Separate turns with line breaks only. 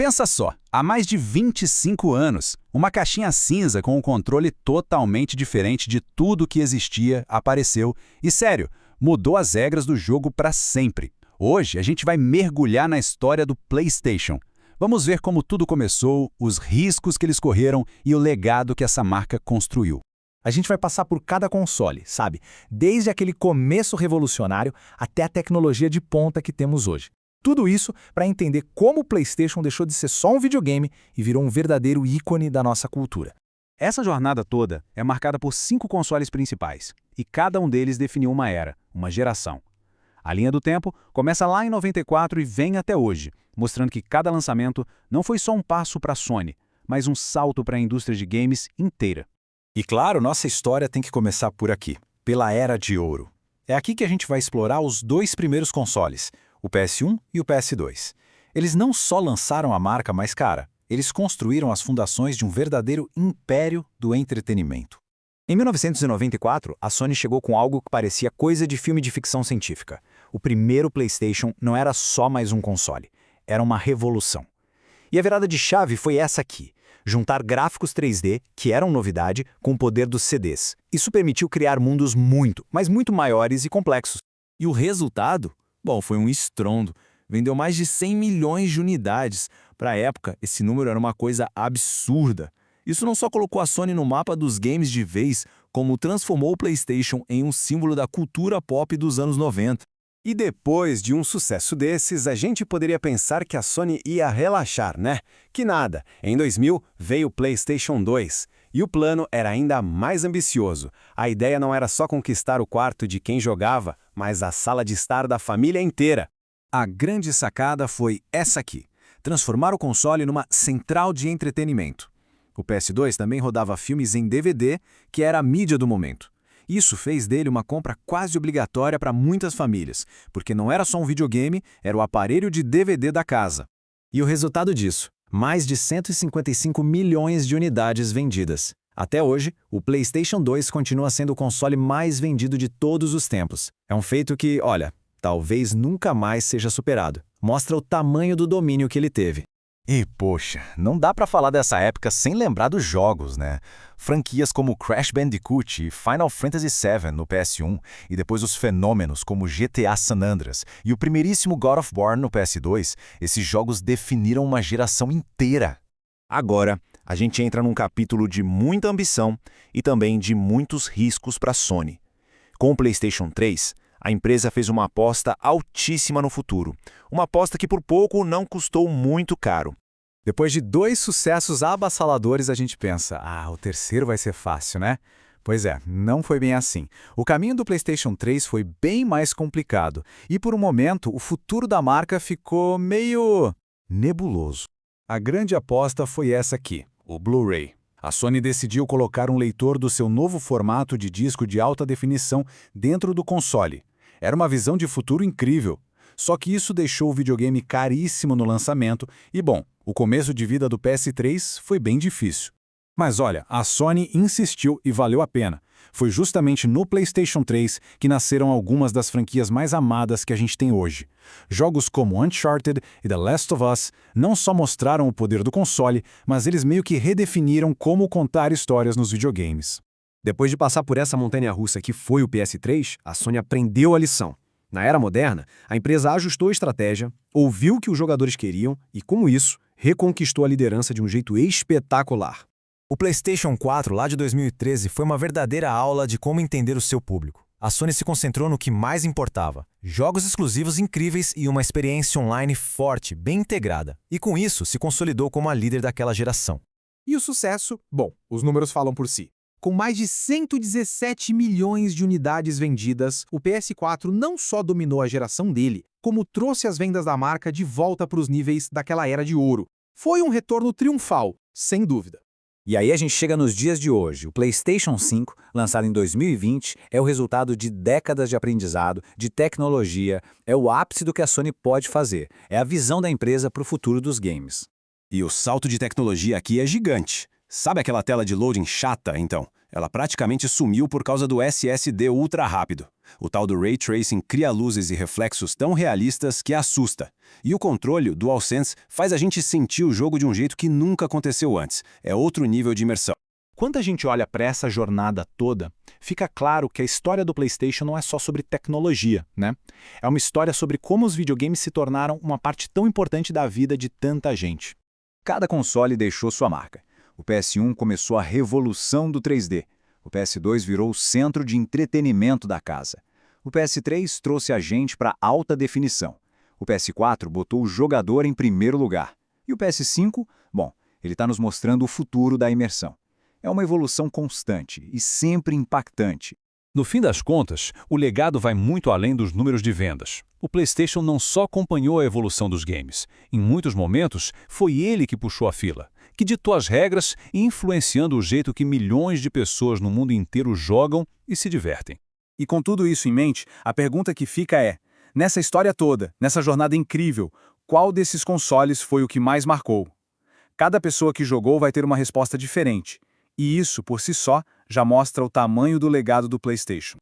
Pensa só, há mais de 25 anos, uma caixinha cinza com um controle totalmente diferente de tudo que existia apareceu e, sério, mudou as regras do jogo para sempre. Hoje, a gente vai mergulhar na história do PlayStation. Vamos ver como tudo começou, os riscos que eles correram e o legado que essa marca construiu.
A gente vai passar por cada console, sabe? Desde aquele começo revolucionário até a tecnologia de ponta que temos hoje. Tudo isso para entender como o PlayStation deixou de ser só um videogame e virou um verdadeiro ícone da nossa cultura.
Essa jornada toda é marcada por 5 consoles principais, e cada um deles definiu uma era, uma geração. A linha do tempo começa lá em 94 e vem até hoje, mostrando que cada lançamento não foi só um passo para a Sony, mas um salto para a indústria de games inteira.
E claro, nossa história tem que começar por aqui, pela Era de Ouro. É aqui que a gente vai explorar os 2 primeiros consoles, o PS1 e o PS2. Eles não só lançaram a marca mais cara, eles construíram as fundações de um verdadeiro império do entretenimento. Em 1994, a Sony chegou com algo que parecia coisa de filme de ficção científica. O primeiro PlayStation não era só mais um console, era uma revolução. E a virada de chave foi essa aqui: juntar gráficos 3D, que eram novidade, com o poder dos CDs. Isso permitiu criar mundos muito, mas muito maiores e complexos.
E o resultado? Bom, foi um estrondo. Vendeu mais de 100 milhões de unidades. Para a época, esse número era uma coisa absurda. Isso não só colocou a Sony no mapa dos games de vez, como transformou o PlayStation em um símbolo da cultura pop dos anos 90.
E depois de um sucesso desses, a gente poderia pensar que a Sony ia relaxar, né? Que nada. Em 2000 veio o PlayStation 2. E o plano era ainda mais ambicioso. A ideia não era só conquistar o quarto de quem jogava, mas a sala de estar da família inteira.
A grande sacada foi essa aqui: transformar o console numa central de entretenimento. O PS2 também rodava filmes em DVD, que era a mídia do momento. Isso fez dele uma compra quase obrigatória para muitas famílias, porque não era só um videogame, era o aparelho de DVD da casa.
E o resultado disso? Mais de 155 milhões de unidades vendidas. Até hoje, o PlayStation 2 continua sendo o console mais vendido de todos os tempos. É um feito que, olha, talvez nunca mais seja superado. Mostra o tamanho do domínio que ele teve.
E, poxa, não dá pra falar dessa época sem lembrar dos jogos, né? Franquias como Crash Bandicoot e Final Fantasy VII no PS1, e depois os fenômenos como GTA San Andreas e o primeiríssimo God of War no PS2, esses jogos definiram uma geração inteira.
Agora, a gente entra num capítulo de muita ambição e também de muitos riscos para a Sony. Com o PlayStation 3, a empresa fez uma aposta altíssima no futuro. Uma aposta que por pouco não custou muito caro.
Depois de 2 sucessos avassaladores, a gente pensa, o terceiro vai ser fácil, né? Pois é, não foi bem assim. O caminho do PlayStation 3 foi bem mais complicado. E por um momento, o futuro da marca ficou meio nebuloso. A grande aposta foi essa aqui, o Blu-ray. A Sony decidiu colocar um leitor do seu novo formato de disco de alta definição dentro do console. Era uma visão de futuro incrível. Só que isso deixou o videogame caríssimo no lançamento e, bom, o começo de vida do PS3 foi bem difícil. Mas olha, a Sony insistiu e valeu a pena. Foi justamente no PlayStation 3 que nasceram algumas das franquias mais amadas que a gente tem hoje. Jogos como Uncharted e The Last of Us não só mostraram o poder do console, mas eles meio que redefiniram como contar histórias nos videogames.
Depois de passar por essa montanha-russa que foi o PS3, a Sony aprendeu a lição. Na era moderna, a empresa ajustou a estratégia, ouviu o que os jogadores queriam e, com isso, reconquistou a liderança de um jeito espetacular.
O PlayStation 4, lá de 2013, foi uma verdadeira aula de como entender o seu público. A Sony se concentrou no que mais importava: jogos exclusivos incríveis e uma experiência online forte, bem integrada. E com isso, se consolidou como a líder daquela geração.
E o sucesso? Bom, os números falam por si. Com mais de 117 milhões de unidades vendidas, o PS4 não só dominou a geração dele, como trouxe as vendas da marca de volta para os níveis daquela era de ouro. Foi um retorno triunfal, sem dúvida.
E aí a gente chega nos dias de hoje. O PlayStation 5, lançado em 2020, é o resultado de décadas de aprendizado, de tecnologia, é o ápice do que a Sony pode fazer, é a visão da empresa para o futuro dos games.
E o salto de tecnologia aqui é gigante.
Sabe aquela tela de loading chata, então? Ela praticamente sumiu por causa do SSD ultra rápido. O tal do Ray Tracing cria luzes e reflexos tão realistas que assusta. E o controle, o DualSense, faz a gente sentir o jogo de um jeito que nunca aconteceu antes. É outro nível de imersão.
Quando a gente olha para essa jornada toda, fica claro que a história do PlayStation não é só sobre tecnologia, né? É uma história sobre como os videogames se tornaram uma parte tão importante da vida de tanta gente.
Cada console deixou sua marca. O PS1 começou a revolução do 3D. O PS2 virou o centro de entretenimento da casa. O PS3 trouxe a gente para alta definição. O PS4 botou o jogador em primeiro lugar. E o PS5, bom, ele está nos mostrando o futuro da imersão. É uma evolução constante e sempre impactante.
No fim das contas, o legado vai muito além dos números de vendas. O PlayStation não só acompanhou a evolução dos games. Em muitos momentos, foi ele que puxou a fila, que ditou as regras e influenciando o jeito que milhões de pessoas no mundo inteiro jogam e se divertem.
E com tudo isso em mente, a pergunta que fica é, nessa história toda, nessa jornada incrível, qual desses consoles foi o que mais marcou? Cada pessoa que jogou vai ter uma resposta diferente. E isso, por si só, já mostra o tamanho do legado do PlayStation.